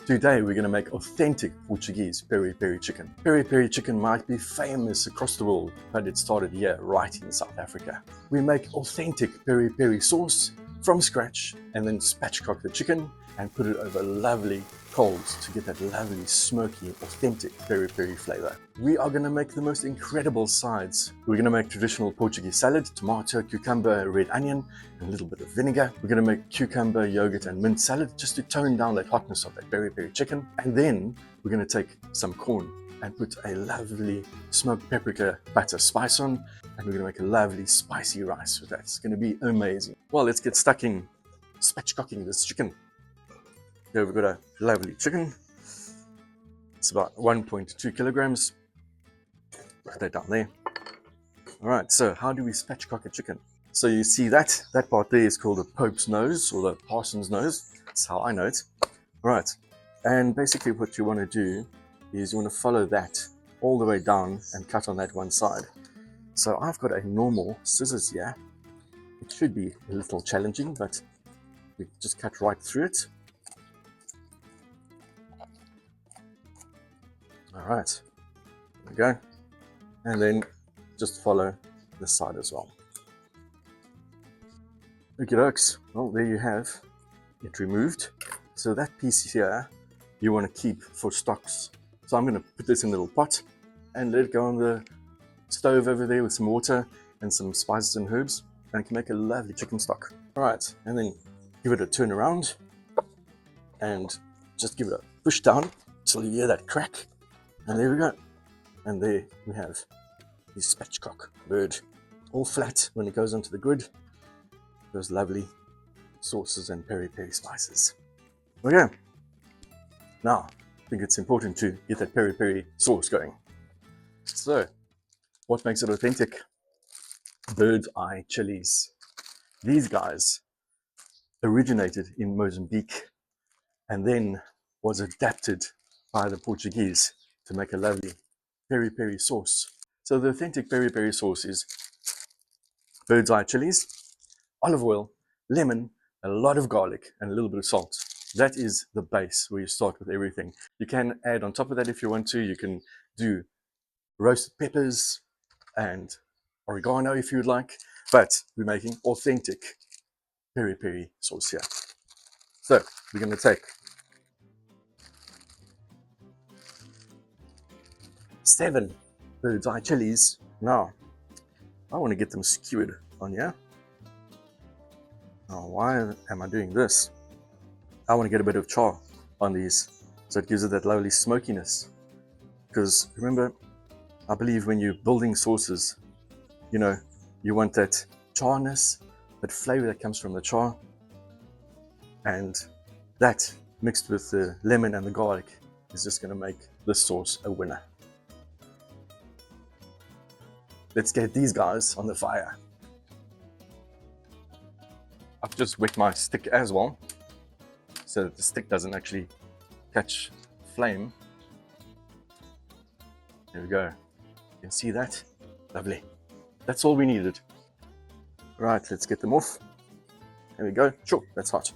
Today we're going to make authentic Portuguese peri peri chicken. Peri peri chicken might be famous across the world, but it started here, right in South Africa. We make authentic peri peri sauce from scratch and then spatchcock the chicken and put it over lovely coals to get that lovely, smoky, authentic peri peri flavor. We are going to make the most incredible sides. We're going to make traditional Portuguese salad, tomato, cucumber, red onion, and a little bit of vinegar. We're going to make cucumber, yogurt, and mint salad just to tone down that hotness of that peri peri chicken. And then we're going to take some corn and put a lovely smoked paprika butter spice on, and we're going to make a lovely spicy rice with that. It's going to be amazing. Well, let's get stuck in spatchcocking this chicken. Here we've got a lovely chicken. It's about 1.2 kilograms. Put that down there. All right, so how do we spatchcock a chicken? So you see that part there is called the Pope's nose or the parson's nose. That's how I know it. All right, and basically what you want to do is you want to follow that all the way down and cut on that one side. So I've got a normal scissors here. It should be a little challenging, but we just cut right through it. All right, there we go. And then just follow this side as well. Okie dokes. Well, there you have it removed. So that piece here, you want to keep for stocks. So I'm going to put this in a little pot and let it go on the stove over there with some water and some spices and herbs, and it can make a lovely chicken stock. All right, and then give it a turn around and just give it a push down till you hear that crack. And there we go. And there we have the spatchcock bird, all flat when it goes onto the grid. Those lovely sauces and peri peri spices. Okay. Now, I think it's important to get that peri peri sauce going. So, what makes it authentic? Bird's eye chilies. These guys originated in Mozambique and then was adapted by the Portuguese to make a lovely peri peri sauce. So the authentic peri peri sauce is bird's eye chilies, olive oil, lemon, a lot of garlic, and a little bit of salt. That is the base where you start with everything. You can add on top of that if you want to. You can do roasted peppers and oregano if you would like, but we're making authentic peri peri sauce here. So we're going to take 7 bird's eye chilies. Now, I want to get them skewered on here. Now, why am I doing this? I want to get a bit of char on these, so it gives it that lovely smokiness. Because remember, I believe when you're building sauces, you know, you want that charness, that flavor that comes from the char, and that mixed with the lemon and the garlic is just going to make this sauce a winner. Let's get these guys on the fire. I've just wet my stick as well, so that the stick doesn't actually catch flame. There we go. You can see that? Lovely. That's all we needed. Right, let's get them off. There we go. Sure, that's hot.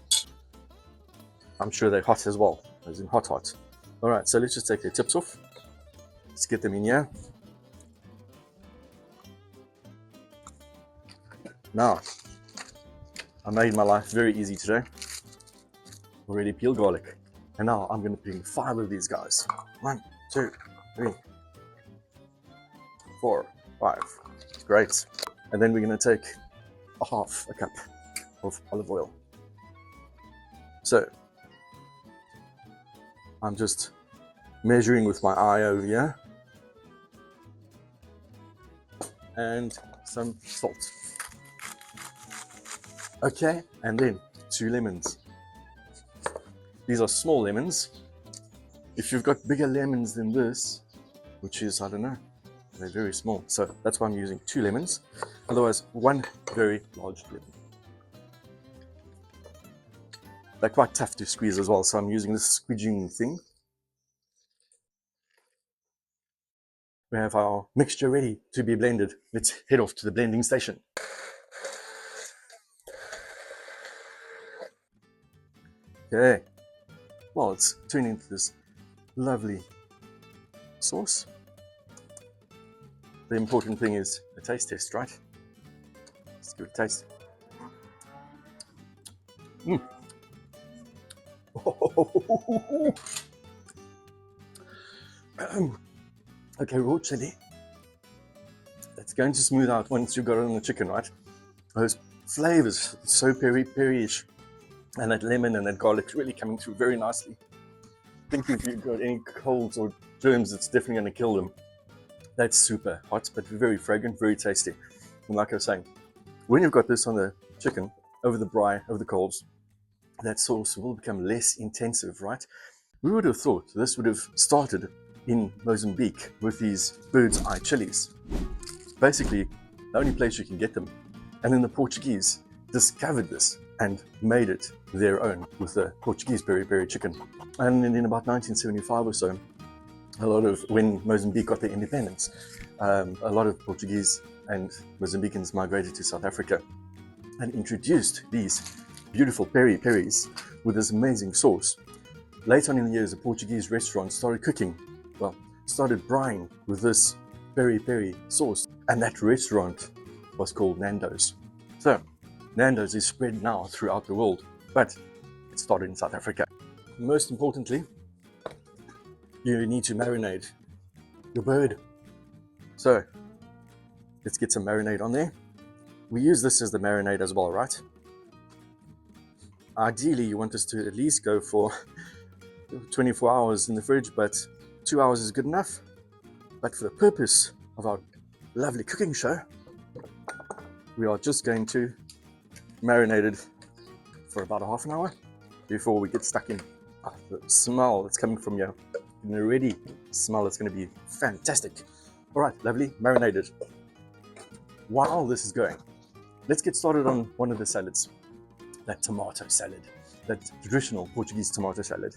I'm sure they're hot as well, as in hot. All right, so let's just take their tips off. Let's get them in here. Now, I made my life very easy today. Already peeled garlic. And now I'm going to peel 5 of these guys. 1, 2, 3, 4, 5. Great. And then we're going to take a half a cup of olive oil. So, I'm just measuring with my eye over here. And some salt. Okay, and then 2 lemons. These are small lemons. If you've got bigger lemons than this, which is, I don't know, they're very small. So that's why I'm using 2 lemons. Otherwise, 1 very large lemon. They're quite tough to squeeze as well, so I'm using this squeeging thing. We have our mixture ready to be blended. Let's head off to the blending station. Okay, well, it's turning into this lovely sauce. The important thing is a taste test, right? Let's give it a taste. Okay, raw chili. It's going to smooth out once you've got it on the chicken, right? Those flavors, so peri-peri-ish, and that lemon and that garlic really coming through very nicely. I think if you've got any colds or germs, it's definitely going to kill them. That's super hot, but very fragrant, very tasty. And like I was saying, when you've got this on the chicken, over the braai, over the coals, that sauce will become less intensive, right? We would have thought this would have started in Mozambique with these bird's eye chilies. Basically, the only place you can get them. And then the Portuguese discovered this and made it their own with the Portuguese Piri Piri Chicken. And in about 1975 or so, when Mozambique got their independence, a lot of Portuguese and Mozambicans migrated to South Africa and introduced these beautiful peri-peris with this amazing sauce. Later on in the years, a Portuguese restaurant started braaiing with this peri-peri sauce, and that restaurant was called Nando's. So Nando's is spread now throughout the world, but it started in South Africa. Most importantly, you need to marinate your bird. So let's get some marinade on there. We use this as the marinade as well, right? Ideally, you want us to at least go for 24 hours in the fridge, but 2 hours is good enough. But for the purpose of our lovely cooking show, we are just going to marinate it for about half an hour before we get stuck in. The smell that's coming from you, you can already smell it's going to be fantastic. All right, lovely, marinated. While this is going, let's get started on one of the salads, that tomato salad, that traditional Portuguese tomato salad.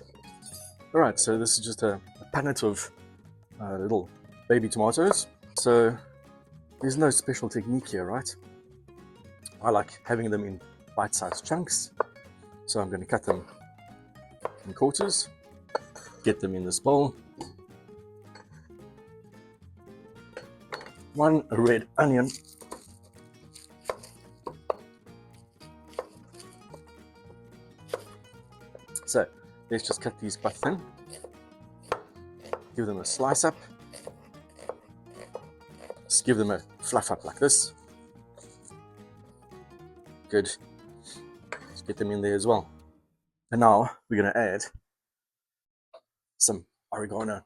All right, so this is just a punnet of little baby tomatoes. So there's no special technique here, right? I like having them in bite-sized chunks. So I'm going to cut them in quarters, get them in this bowl. One red onion. So let's just cut these quite thin. Give them a slice up. Just give them a fluff up like this. Good. Let's get them in there as well. And now we're going to add some oregano.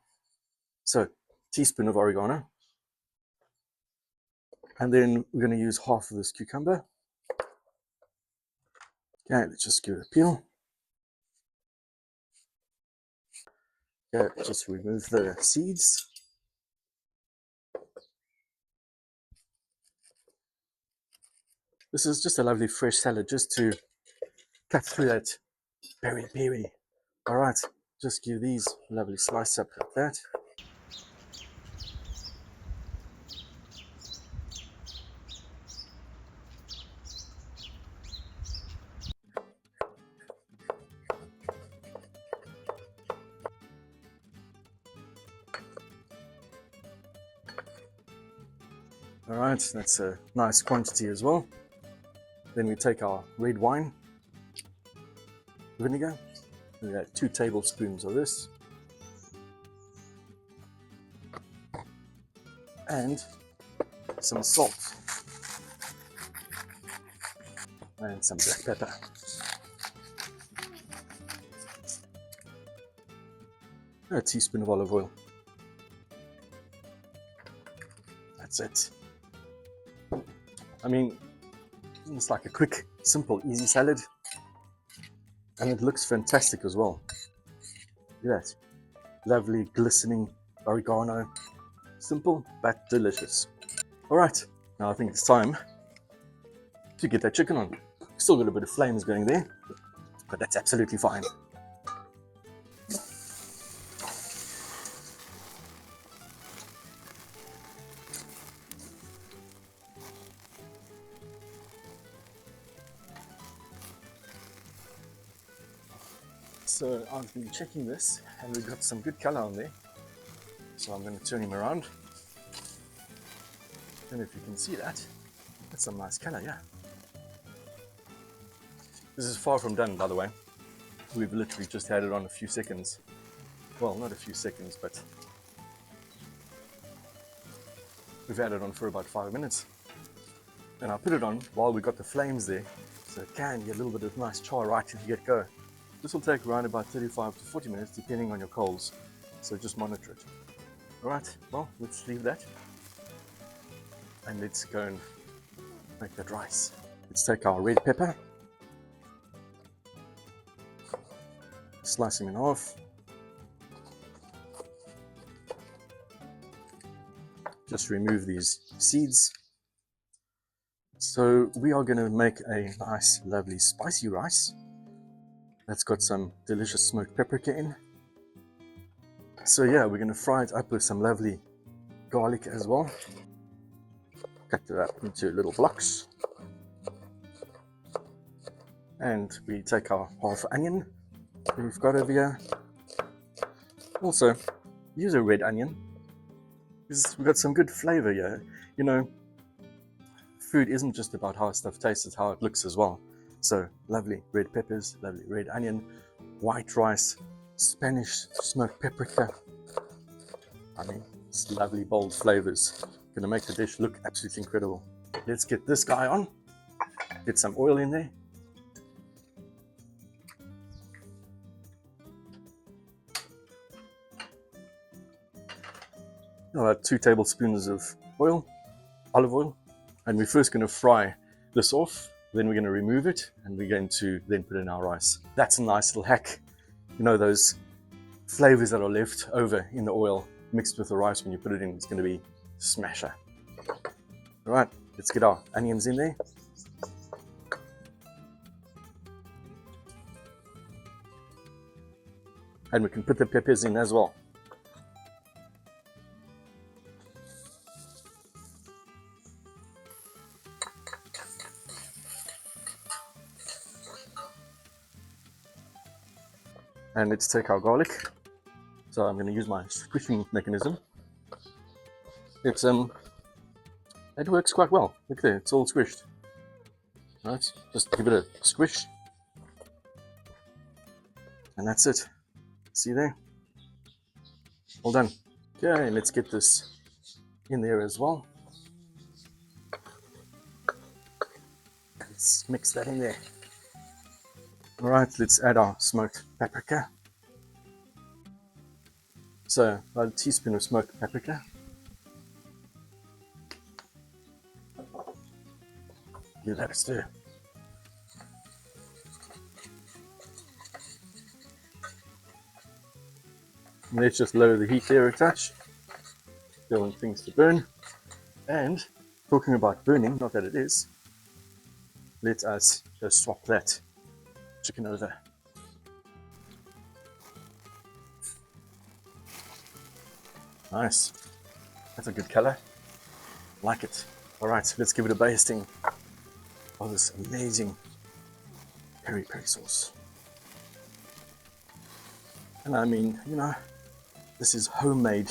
So, teaspoon of oregano. And then we're going to use half of this cucumber. Okay, let's just give it a peel. Okay, just remove the seeds. This is just a lovely fresh salad just to cut through that peri-peri. All right, just give these a lovely slice up like that. All right, that's a nice quantity as well. Then we take our red wine vinegar. We add 2 tablespoons of this. And some salt. And some black pepper. A teaspoon of olive oil. That's it. I mean, it's like a quick, simple, easy salad. And it looks fantastic as well. Look at that. Lovely, glistening oregano. Simple, but delicious. All right, now I think it's time to get that chicken on. Still got a bit of flames going there, but that's absolutely fine. So I've been checking this and we've got some good color on there. So I'm going to turn him around. And if you can see that, that's some nice color, yeah. This is far from done, by the way. We've literally just had it on a few seconds. Well, not a few seconds, but we've had it on for about 5 minutes. And I put it on while we got the flames there, so it can get a little bit of nice char right in the get-go. This will take around about 35 to 40 minutes depending on your coals, so just monitor it. Alright, well, let's leave that and let's go and make that rice. Let's take our red pepper, slice him in half, just remove these seeds. So we are going to make a nice lovely spicy rice that's got some delicious smoked paprika in. So yeah, we're going to fry it up with some lovely garlic as well. Cut it up into little blocks. And we take our half onion we've got over here. Also, use a red onion because we've got some good flavor here. You know, food isn't just about how stuff tastes, it's how it looks as well. So lovely red peppers, lovely red onion, white rice, Spanish smoked paprika. I mean, it's lovely bold flavors. Gonna make the dish look absolutely incredible. Let's get this guy on. Get some oil in there. About 2 tablespoons of oil, olive oil. And we're first gonna fry this off. Then we're going to remove it and we're going to then put in our rice. That's a nice little hack. You know, those flavors that are left over in the oil mixed with the rice when you put it in, it's going to be smasher. All right, let's get our onions in there. And we can put the peppers in as well. And let's take our garlic. So I'm going to use my squishing mechanism. It works quite well. Look there, it's all squished. Right, just give it a squish. And that's it. See there? All done. Okay, let's get this in there as well. Let's mix that in there. Alright, let's add our smoked paprika. So, about a teaspoon of smoked paprika. Give that a stir. And let's just lower the heat there a touch. Don't want things to burn. And, talking about burning, not that it is, let us just swap that chicken over. Nice. That's a good color. Like it. Alright, let's give it a basting of this amazing peri peri sauce. And I mean, you know, this is homemade,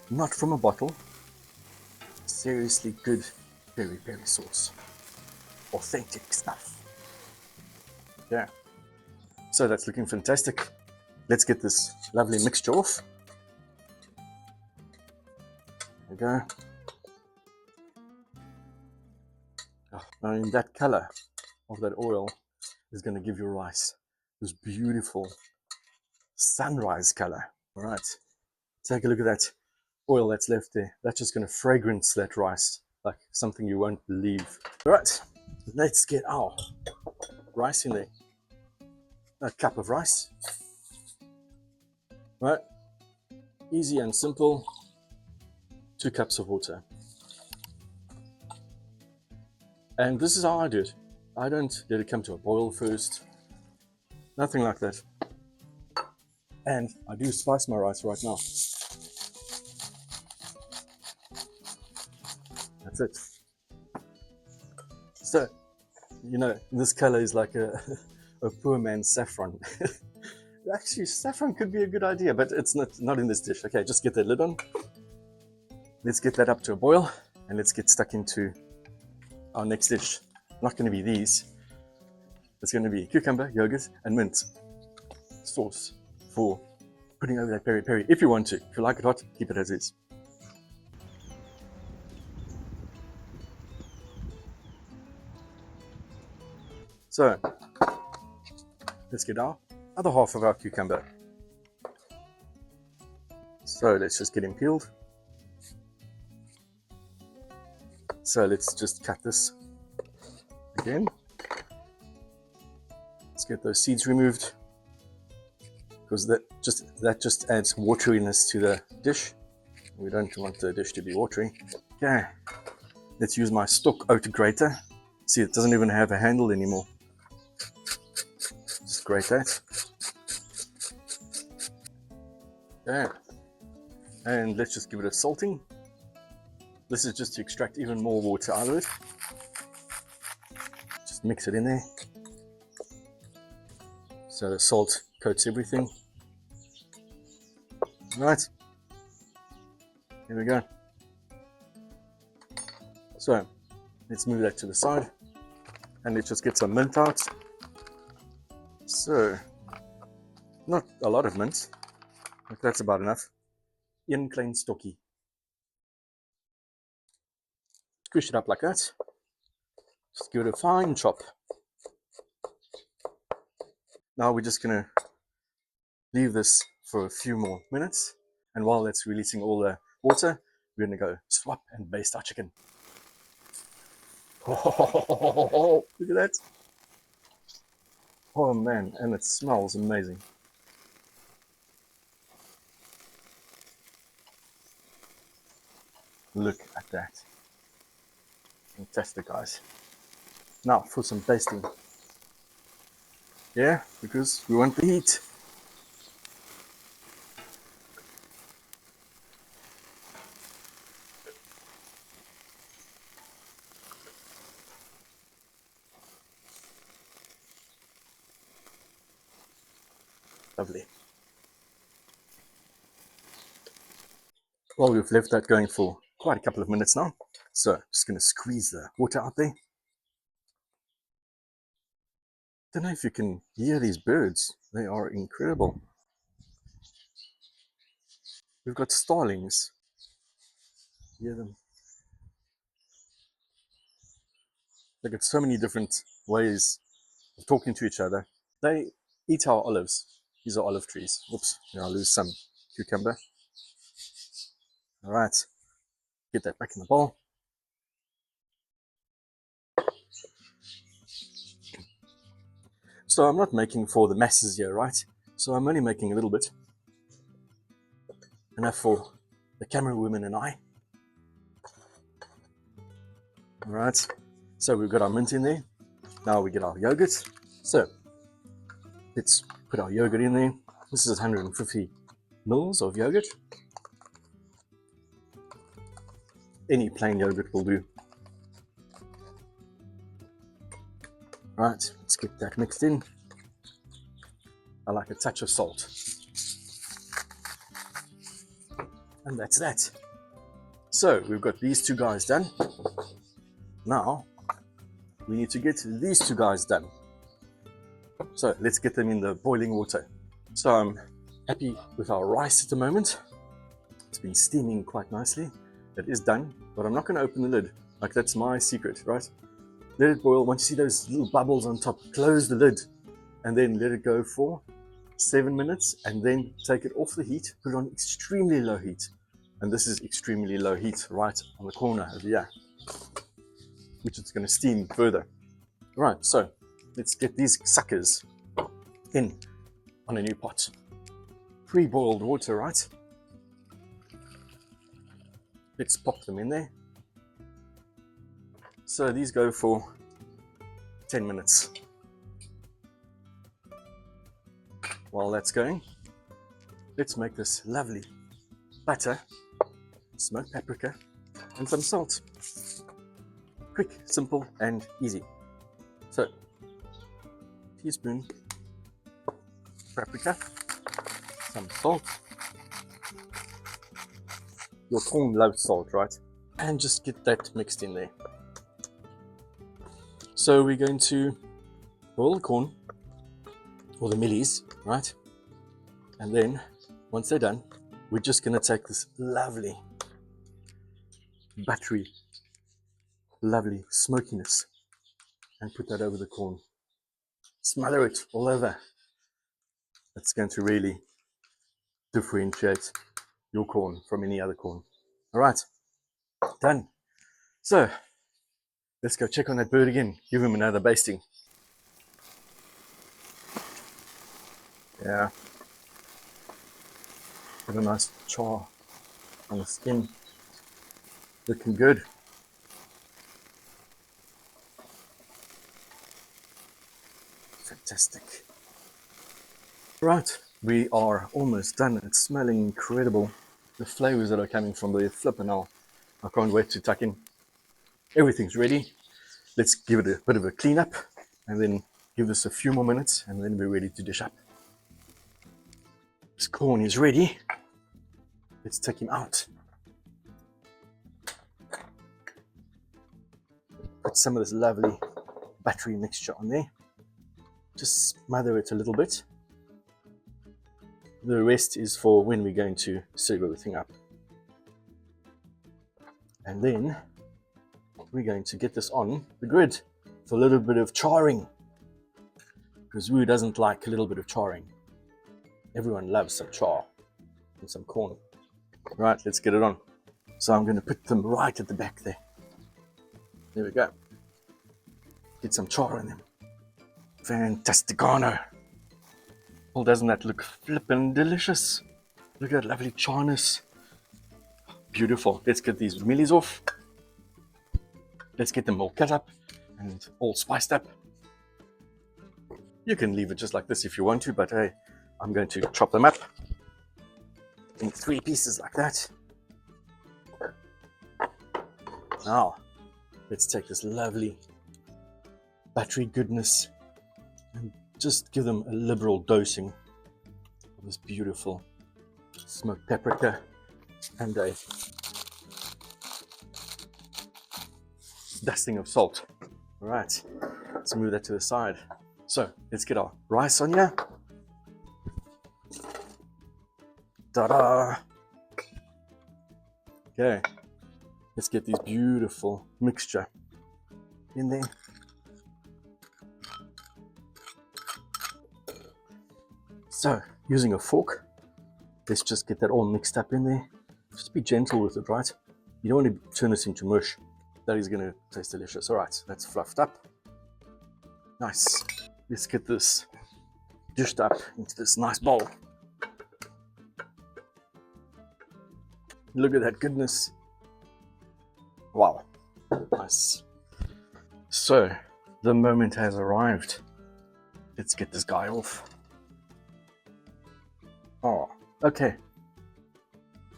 not from a bottle. Seriously good peri peri sauce. Authentic stuff. Yeah, so that's looking fantastic. Let's get this lovely mixture off. There we go. Oh, I mean, that color of that oil is going to give your rice this beautiful sunrise color. All right, take a look at that oil that's left there. That's just going to fragrance that rice like something you won't believe. All right, let's get our rice in there. A cup of rice. Right, easy and simple. 2 cups of water. And this is how I do it. I don't let it come to a boil first. Nothing like that. And I do spice my rice right now. That's it. So, you know, this color is like a poor man's saffron. actually, saffron could be a good idea, but it's not in this dish. Okay, just get the lid on. Let's get that up to a boil, and let's get stuck into our next dish. Not going to be these. It's going to be cucumber, yogurt, and mint sauce for putting over that peri peri. If you want to. If you like it hot, keep it as is. So, let's get our other half of our cucumber. So let's just get him peeled. So let's just cut this again. Let's get those seeds removed, because that just adds wateriness to the dish. We don't want the dish to be watery. Okay, let's use my stock oat grater. See, it doesn't even have a handle anymore. Just grate that. Okay, and let's just give it a salting. This is just to extract even more water out of it. Just mix it in there. So the salt coats everything. Right. Here we go. So let's move that to the side. And let's just get some mint out. So, not a lot of mint. But that's about enough. Een klein stokkie. Squish it up like that. Just give it a fine chop. Now we're just going to leave this for a few more minutes. And while that's releasing all the water, we're going to go swap and baste our chicken. Oh, look at that. Oh man, and it smells amazing. Look at that. Fantastic, guys. Now for some basting. Yeah, because we want the heat. Lovely. Well, we've left that going for quite a couple of minutes now. So, just going to squeeze the water out there. Don't know if you can hear these birds. They are incredible. We've got starlings. Hear them. They've got so many different ways of talking to each other. They eat our olives. These are olive trees. Oops, I'll lose some cucumber. All right, get that back in the bowl. So I'm not making for the masses here, right? So I'm only making a little bit. Enough for the camera woman and I. All right, so we've got our mint in there. Now we get our yogurt. So let's put our yogurt in there. This is 150 mils of yogurt. Any plain yogurt will do. Right, let's get that mixed in. I like a touch of salt. And that's that. So we've got these two guys done. Now we need to get these two guys done. So let's get them in the boiling water. So I'm happy with our rice at the moment. It's been steaming quite nicely. It is done, but I'm not going to open the lid. Like, that's my secret, right? Let it boil. Once you see those little bubbles on top, close the lid and then let it go for 7 minutes, and then take it off the heat, put it on extremely low heat. And this is extremely low heat right on the corner over here, which is going to steam further. Right, so let's get these suckers in on a new pot. Pre-boiled water, right? Let's pop them in there. So these go for 10 minutes. While that's going, let's make this lovely butter, smoked paprika, and some salt. Quick, simple, and easy. So, teaspoon paprika, some salt. Your corn loves salt, right? And just get that mixed in there. So we're going to boil the corn, or the millies, right? And then, once they're done, we're just going to take this lovely, buttery, lovely smokiness and put that over the corn. Smother it all over. That's going to really differentiate your corn from any other corn. All right, done. So, let's go check on that bird again. Give him another basting. Yeah. Have a nice char on the skin. Looking good. Fantastic. Right, we are almost done. It's smelling incredible. The flavors that are coming from the flip and all. I can't wait to tuck in. Everything's ready. Let's give it a bit of a clean up and then give this a few more minutes and then we're ready to dish up. This corn is ready. Let's take him out. Put some of this lovely buttery mixture on there. Just smother it a little bit. The rest is for when we're going to serve everything up. And then we're going to get this on the grid for a little bit of charring. Because who doesn't like a little bit of charring? Everyone loves some char and some corn. Right, let's get it on. So I'm going to put them right at the back there. There we go. Get some char in them. Fantasticano. Well, doesn't that look flippin' delicious? Look at that lovely charness. Beautiful. Let's get these millies off. Let's get them all cut up and all spiced up. You can leave it just like this if you want to, but hey, I'm going to chop them up in 3 pieces like that. Now, let's take this lovely buttery goodness and just give them a liberal dosing of this beautiful smoked paprika and a dusting of salt. All right, let's move that to the side. So let's get our rice on here. Ta-da! Okay, let's get this beautiful mixture in there. So, using a fork, let's just get that all mixed up in there. Just be gentle with it, right? You don't want to turn this into mush. That is going to taste delicious. All right, that's fluffed up. Nice. Let's get this dished up into this nice bowl. Look at that goodness. Wow, nice. So, the moment has arrived. Let's get this guy off. Oh, okay.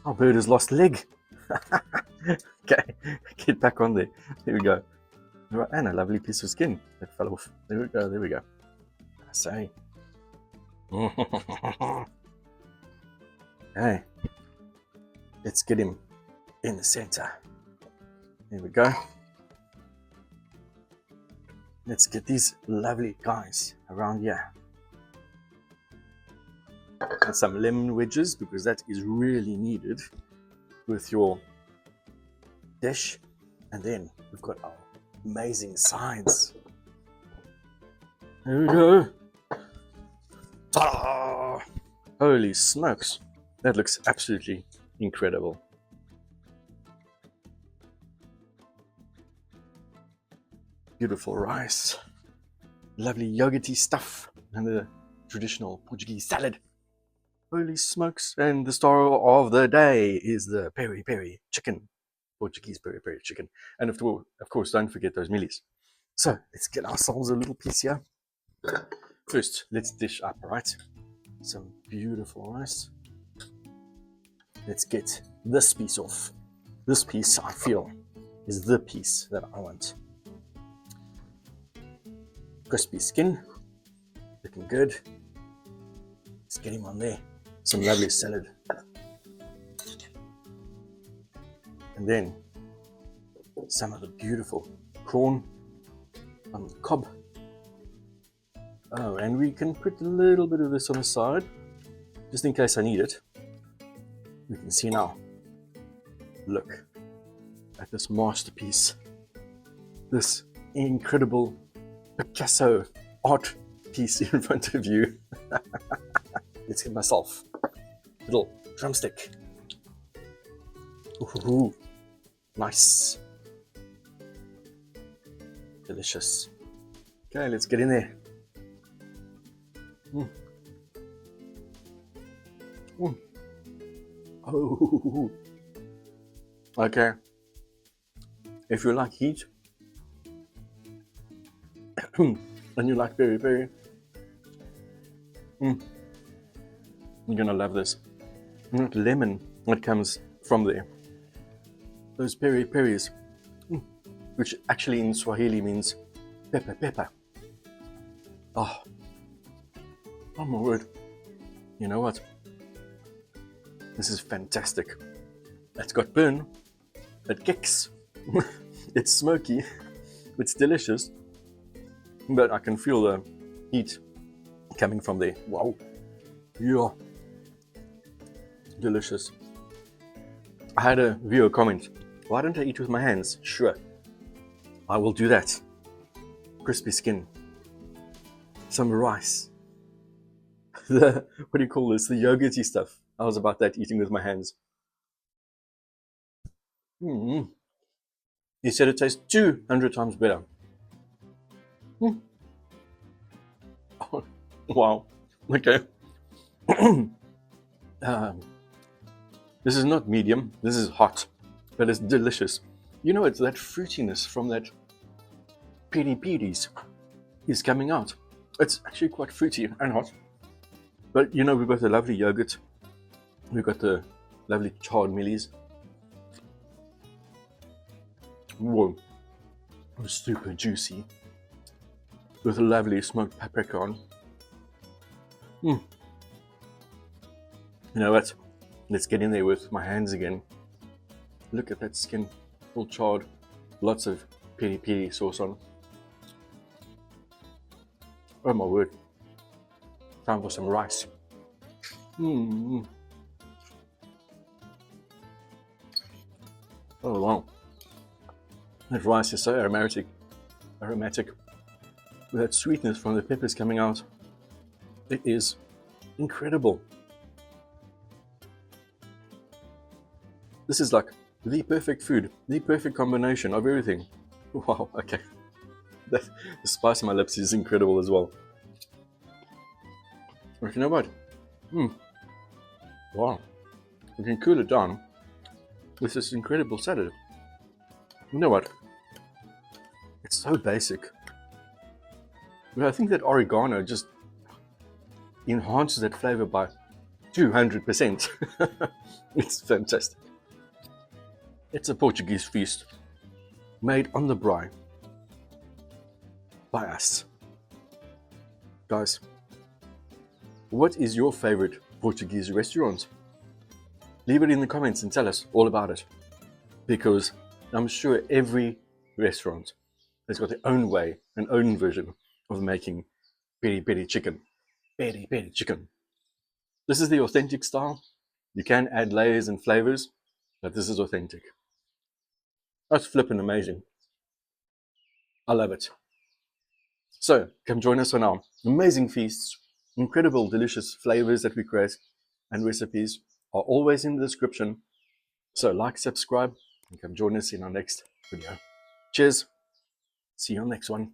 Our bird has lost leg. Okay, get back on there. There we go. Right, and a lovely piece of skin that fell off. There we go, there we go. I say. Okay. Let's get him in the center. There we go. Let's get these lovely guys around here. And some lemon wedges, because that is really needed with your dish. And then we've got our amazing sides. There we go. Ta-da! Holy smokes, that looks absolutely incredible. Beautiful rice, lovely yogurty stuff, and the traditional Portuguese salad. Holy smokes, and the star of the day is the Peri Piri Chicken, Portuguese Piri Piri Chicken. And of course, don't forget those millies. So let's get ourselves a little piece here. First, let's dish up, right? Some beautiful rice. Let's get this piece off. This piece, I feel, is the piece that I want. Crispy skin, looking good. Let's get him on there. some lovely salad. And then some of the beautiful corn on the cob. Oh, and we can put a little bit of this on the side, just in case I need it. You can see now. Look at this masterpiece. This incredible Picasso art piece in front of you. Let's get myself a little drumstick. Ooh, nice. Delicious. Okay, let's get in there. Oh, okay. If you like heat and you like peri peri, you're gonna love this. That lemon that comes from there, those peri peris, which actually in Swahili means pepper, pepper. Oh my word! You know what? This is fantastic. It's got burn, it kicks, it's smoky, it's delicious, but I can feel the heat coming from there. Wow, yeah, delicious. I had a viewer comment, why don't I eat with my hands? Sure, I will do that. Crispy skin, some rice, what do you call this, the yogurty stuff. I was about that, eating with my hands. He said it tastes 200 times better. Oh, wow, okay. This is not medium, this is hot, but it's delicious. You know, it's that fruitiness from that piri piris is coming out. It's actually quite fruity and hot. But you know, we've got the lovely yogurt, we've got the lovely charred mealies. Whoa, super juicy, with a lovely smoked paprika on. You know what? Let's get in there with my hands again. Look at that skin, all charred, lots of piri piri sauce on. Oh my word! Time for some rice. Oh wow! That rice is so aromatic, with that sweetness from the peppers coming out. It is incredible. This is like the perfect food, the perfect combination of everything. Wow, okay. The spice on my lips is incredible as well. But you know what? Wow. You can cool it down with this incredible salad. You know what? It's so basic. But I think that oregano just enhances that flavor by 200%. It's fantastic. It's a Portuguese feast made on the braai by us. Guys, what is your favorite Portuguese restaurant? Leave it in the comments and tell us all about it, because I'm sure every restaurant has got their own way, an own version of making peri peri chicken. Peri peri chicken. This is the authentic style. You can add layers and flavors, but this is authentic. That's flipping amazing. I love it. So come join us on our amazing feasts. Incredible, delicious flavors that we create and recipes are always in the description. So like, subscribe, and come join us in our next video. Cheers. See you on the next one.